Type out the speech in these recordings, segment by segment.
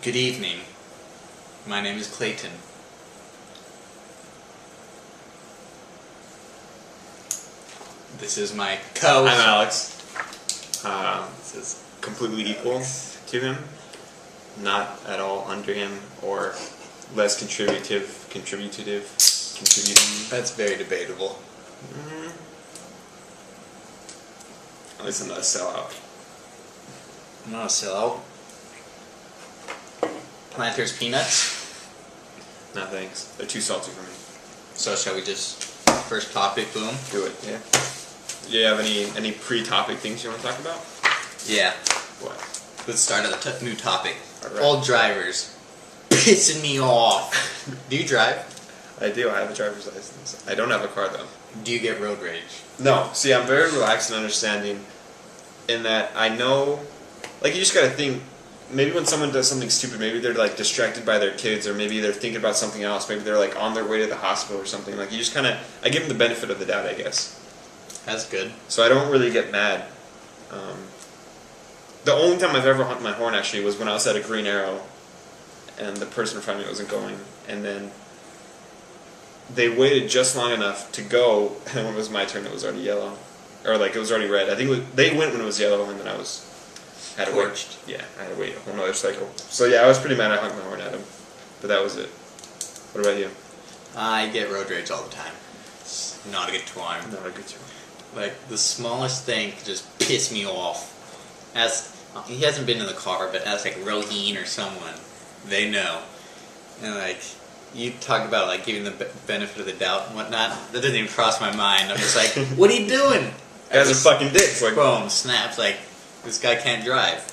Good evening. My name is Clayton. This is my co-host. I'm Alex. This is completely equal to him, not at all under him or less contributing. That's very debatable. At least I'm not a sellout. I'm not a sellout. Planters peanuts. No thanks. They're too salty for me. So shall we just first topic, boom? Do it, yeah. Do you have any pre-topic things you want to talk about? Yeah. What? Let's start at the new topic. Alright. Old drivers. Pissing me off. Do you drive? I do. I have a driver's license. I don't have a car though. Do you get road rage? No. See, I'm very relaxed and understanding in that I know, like, you just gotta think, maybe when someone does something stupid, maybe they're, like, distracted by their kids, or maybe they're thinking about something else, maybe they're, like, on their way to the hospital or something, like, you just kinda, I give them the benefit of the doubt, I guess. That's good. So I don't really get mad. The only time I've ever honked my horn, actually, was when I was at a green arrow, and the person in front of me wasn't going, and then they waited just long enough to go, and when it was my turn, it was already yellow. Or, like, it was already red. I think they went when it was yellow, and then I had to wait. Torched. Yeah, I had to wait a whole nother cycle. So, yeah, I was pretty mad I honked my horn at him. But that was it. What about you? I get road rage all the time. It's not a good time. Not a good time. Like, the smallest thing could just piss me off. He hasn't been in the car, but as, like, Roheen or someone, they know. And, like, you talk about, like, giving the benefit of the doubt and whatnot. That doesn't even cross my mind. I'm just like, what are you doing? Guys are fucking dicks. Like, boom, snaps. Like, this guy can't drive.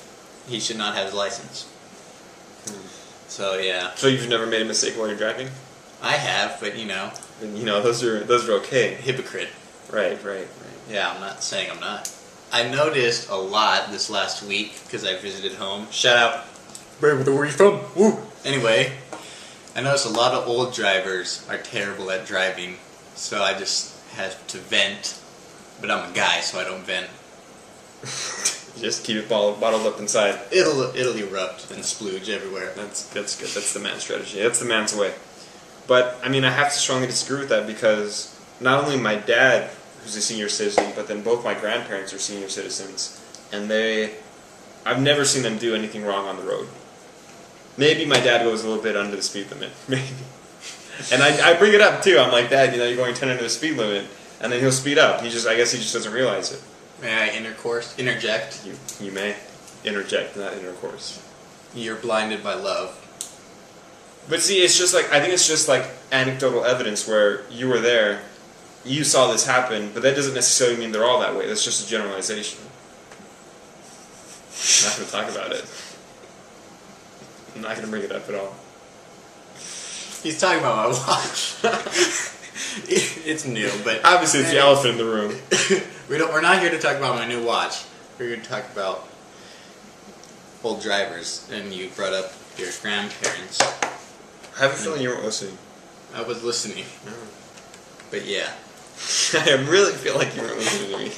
He should not have his license. So, yeah. so you've never made a mistake while you're driving? I have, but, you know, And, you know, those are okay. hypocrite. Right. Yeah, I'm not saying I'm not. I noticed a lot this last week because I visited home. Shout out, baby, where you from? Woo! Anyway, I noticed a lot of old drivers are terrible at driving, so I just had to vent. But I'm a guy, so I don't vent. Just keep it bottled up inside. It'll erupt and splooge everywhere. That's good. That's the man's strategy. That's the man's way. But, I mean, I have to strongly disagree with that because not only my dad, who's a senior citizen, but then both my grandparents are senior citizens. And I've never seen them do anything wrong on the road. Maybe my dad goes a little bit under the speed limit. Maybe. And I bring it up, too. I'm like, Dad, you know, you're going 10 under the speed limit. And then he'll speed up. I guess he just doesn't realize it. May I interject? You may interject, not intercourse. You're blinded by love. But see, it's just like, I think it's just like anecdotal evidence where you were there, you saw this happen, but that doesn't necessarily mean they're all that way. That's just a generalization. I'm not going to talk about it. I'm not going to bring it up at all. He's talking about my watch. It's new, but Obviously, it's the elephant in the room. We're not here to talk about my new watch. We're here to talk about old drivers, and you brought up your grandparents. I have a feeling you weren't listening. I was listening, but yeah, I really feel like you weren't listening to me.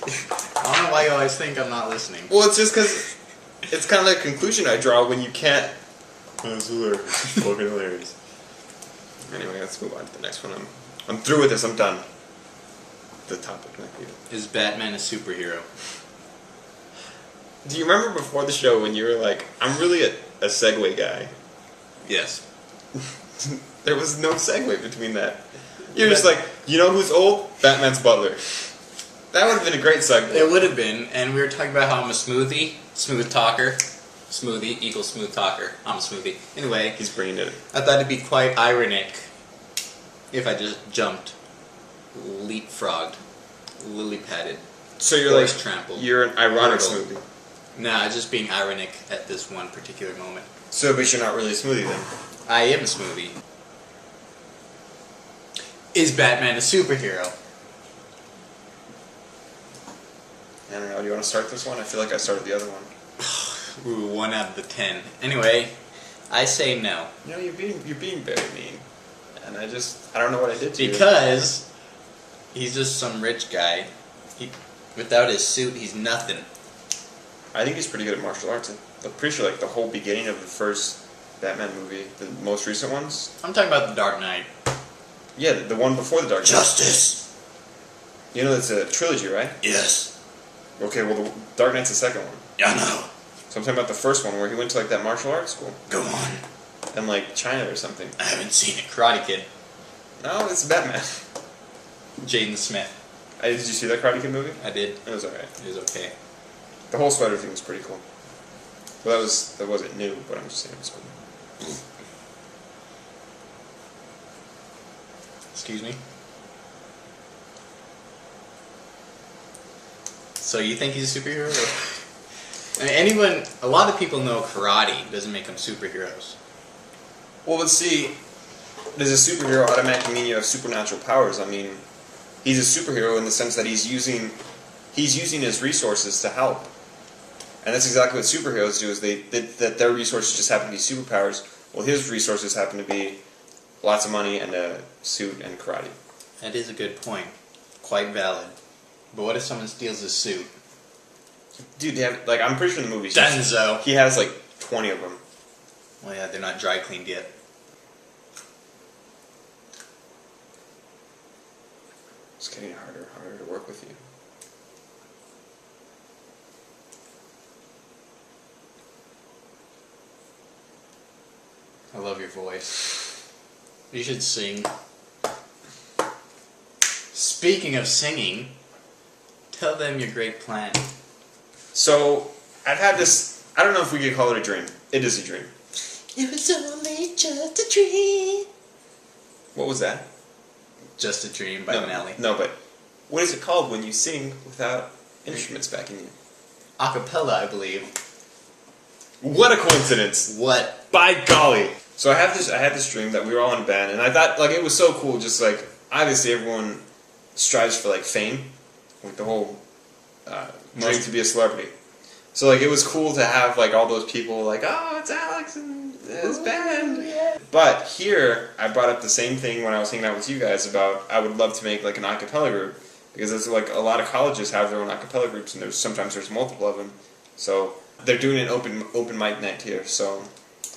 I don't know why you always think I'm not listening. Well, it's just because it's kind of the conclusion I draw when you can't. That's hilarious. Fucking hilarious. Anyway, let's move on to the next one. I'm through with this. I'm done. The topic might be. Is Batman a superhero? Do you remember before the show when you were like, I'm really a Segway guy? Yes. There was no segue between that. You're just like, you know who's old? Batman's butler. That would have been a great segue. It would have been, and we were talking about how I'm a smooth talker. Smoothie equals smooth talker. I'm a smoothie. Anyway, He's bringing it. I thought it'd be quite ironic if I just jumped, leapfrogged, lily-padded, So you're horse like, trampled. you're an ironic Hurdle. smoothie. Nah, just being ironic at this one particular moment. So, but you're not really a smoothie then. I am a smoothie. Is Batman a superhero? I don't know. Do you want to start this one? I feel like I started the other one. Ooh, 1 out of the 10. Anyway, I say no. You know, you're being very mean, and I don't know what I did to you. Because he's just some rich guy. Without his suit, he's nothing. I think he's pretty good at martial arts. I'm pretty sure like the whole beginning of the first Batman movie, the most recent ones. I'm talking about The Dark Knight. Yeah, the one before the Dark Knight. Justice. You know, it's a trilogy, right? Yes. Okay, well, the Dark Knight's the second one. Yeah, I know. So I'm talking about the first one where he went to like that martial arts school Go on. in like China or something. I haven't seen it. Karate Kid. No, it's Batman. Jaden Smith. Did you see that Karate Kid movie? I did. It was alright. It was okay. The whole sweater thing was pretty cool. Well, that wasn't new, but I'm just saying it was cool. Excuse me? So you think he's a superhero? Or? I mean, a lot of people know karate doesn't make them superheroes. Well, let's see. Does a superhero automatically mean you have supernatural powers? I mean, he's a superhero in the sense that he's using his resources to help, and that's exactly what superheroes do. Is that their resources just happen to be superpowers? Well, his resources happen to be lots of money and a suit and karate. That is a good point. Quite valid. But what if someone steals his suit? Dude, I'm pretty sure in the movie Denzo. he has like 20 of them. Well, yeah, they're not dry cleaned yet. It's getting harder and harder to work with you. I love your voice. You should sing. Speaking of singing, tell them your great plan. So, I've had this, I don't know if we could call it a dream. It is a dream. It was only just a dream. What was that? Just a Dream by Nelly. No, but what is it called when you sing without instruments backing you? Acapella, I believe. What a coincidence! What? By golly! So I had this dream that we were all in a band, and I thought like it was so cool. Just like obviously everyone strives for like fame, like the whole dream to be a celebrity. So like it was cool to have like all those people like, oh, it's Alex and his band. Yeah. But here I brought up the same thing when I was hanging out with you guys about I would love to make like an a cappella group because it's like a lot of colleges have their own a cappella groups and sometimes there's multiple of them. So they're doing an open mic night here. So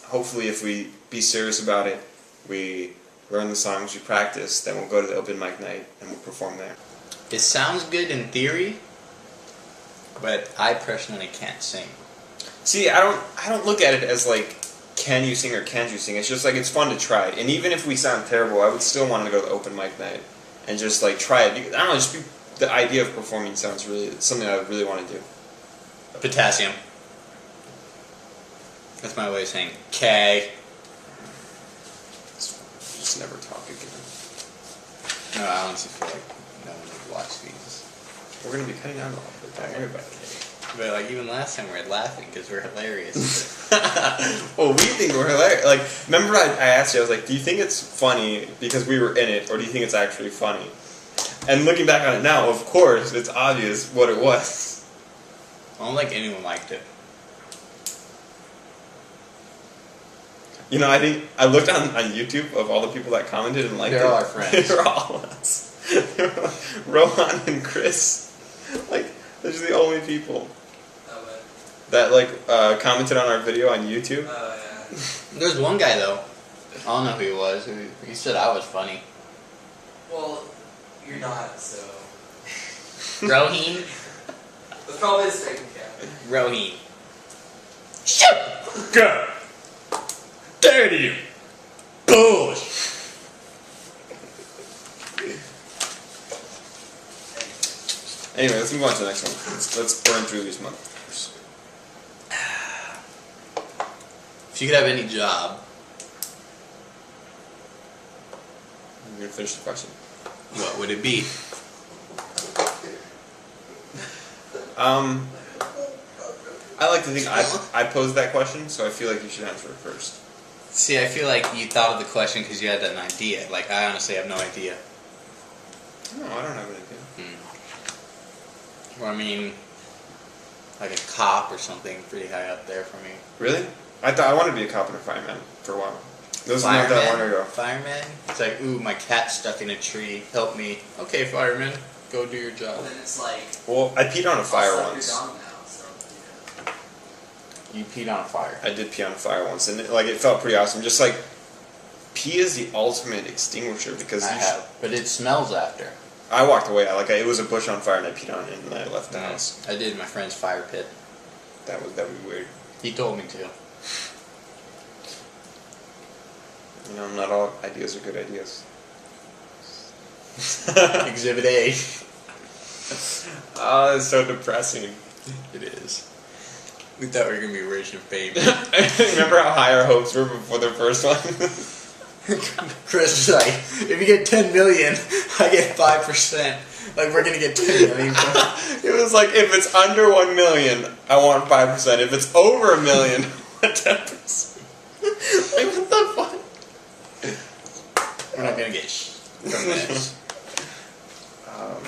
hopefully if we be serious about it, we learn the songs, we practice, then we'll go to the open mic night and we'll perform there. It sounds good in theory, but I personally can't sing. See, I don't look at it as like, can you sing or can't you sing? It's just like it's fun to try. And even if we sound terrible, I would still want to go to the open mic night and just like try it. Because, I don't know, the idea of performing sounds really something I really want to do. Potassium. That's my way of saying K. Just never talk again. No, I honestly feel like no one would watch these. We're gonna be cutting out a lot, but don't worry about it. But like even last time we were laughing because we're hilarious. Well, we think we're hilarious. Like, remember I asked you, I was like, do you think it's funny because we were in it, or do you think it's actually funny? And looking back on it now, of course, it's obvious what it was. I don't think anyone liked it. You know, I think I looked on YouTube of all the people that commented and liked it. They're all our friends. They're all us. Rohan and Chris. Like, those are the only people that commented on our video on YouTube. Oh, yeah. There's one guy though. I don't know who he was. He said I was funny. Well, you're not, so. Roheen. That's probably his fake account. Roheen. Shut God. Dirty bullshit. Anyway, let's move on to the next one. Let's burn through these motherfuckers. If you could have any job, I'm gonna finish the question. what would it be? I like to think I posed that question, so I feel like you should answer it first. See, I feel like you thought of the question because you had an idea. Like, I honestly have no idea. No, I don't have an idea. Well, I mean, like a cop or something pretty high up there for me. Really? I wanted to be a cop and a fireman for a while. This was not that long ago. Fireman? It's like, ooh, my cat's stuck in a tree. Help me. Okay, fireman, go do your job. Well, then it's like. Well, I peed on a fire I'll suck once. your dong now, so, You peed on a fire. I did pee on fire once, and it felt pretty awesome. Just like, pee is the ultimate extinguisher because I have, but it smells after. I walked away. It was a bush on fire, and I peed on it, and then I left the house. I did my friend's fire pit. That would be weird. He told me to. You know, not all ideas are good ideas. Exhibit A. Oh, it's so depressing. It is. We thought we were gonna be rich and famous. Remember how high our hopes were before the first one? Chris was like, if you get 10 million, I get 5%. Like, we're gonna get 10 million. It was like, if it's under 1 million, I want 5%. If it's over 1 million, I want 10%. Like, what the fuck? We're not gonna get from this.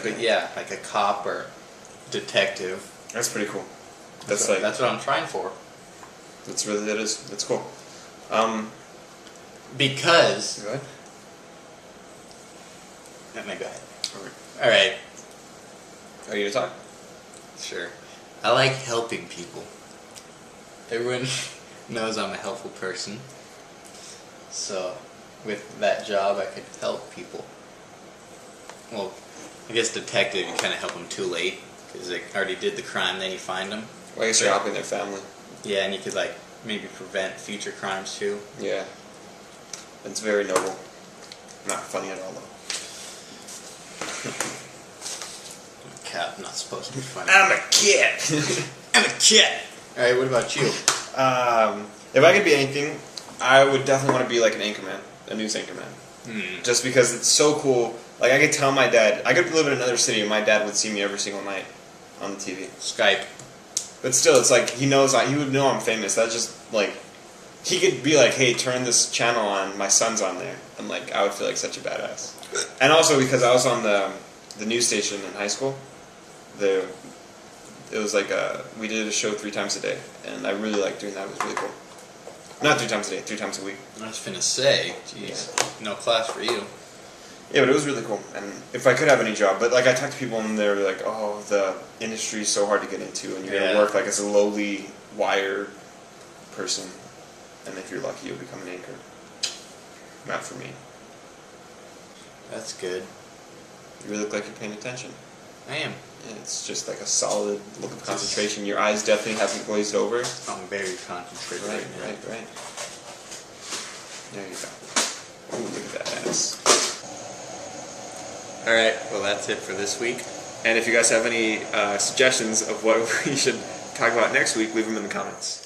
But yeah, like a cop or detective. That's pretty cool. That's what I'm trying for. That's cool. Because. Go ahead. No, go ahead. Alright. Are you gonna talk? Sure. I like helping people. Everyone knows I'm a helpful person. So, with that job, I could help people. Well, I guess detective, you kind of help them too late. Because they already did the crime, then you find them. Well, I guess you're helping their family. Yeah, and you could, like, maybe prevent future crimes too. Yeah. It's very noble. Not funny at all, though. Cat, not supposed to be funny. I'm a kid! I'm a kid! Alright, what about you? If I could be anything, I would definitely want to be like an anchorman, a news anchorman. Just because it's so cool. Like, I could tell my dad, I could live in another city and my dad would see me every single night on the TV. Skype. But still, it's like, he would know I'm famous. That's just, like, he could be like, hey, turn this channel on, my son's on there. And, like, I would feel like such a badass. And also because I was on the news station in high school. It was like, we did a show 3 times a day. And I really liked doing that. It was really cool. Not 3 times a day, 3 times a week. I was finna say, jeez, no class for you. Yeah, but it was really cool. And if I could have any job, but like I talked to people and they were like, oh, the industry is so hard to get into and you're going to work like as a lowly wire person. And if you're lucky, you'll become an anchor. Not for me. That's good. You really look like you're paying attention. I am. Yeah, it's just like a solid look of concentration. Your eyes definitely haven't glazed over. I'm very concentrated right now. Right. There you go. Ooh, look at that ass. Alright, well that's it for this week. And if you guys have any suggestions of what we should talk about next week, leave them in the comments.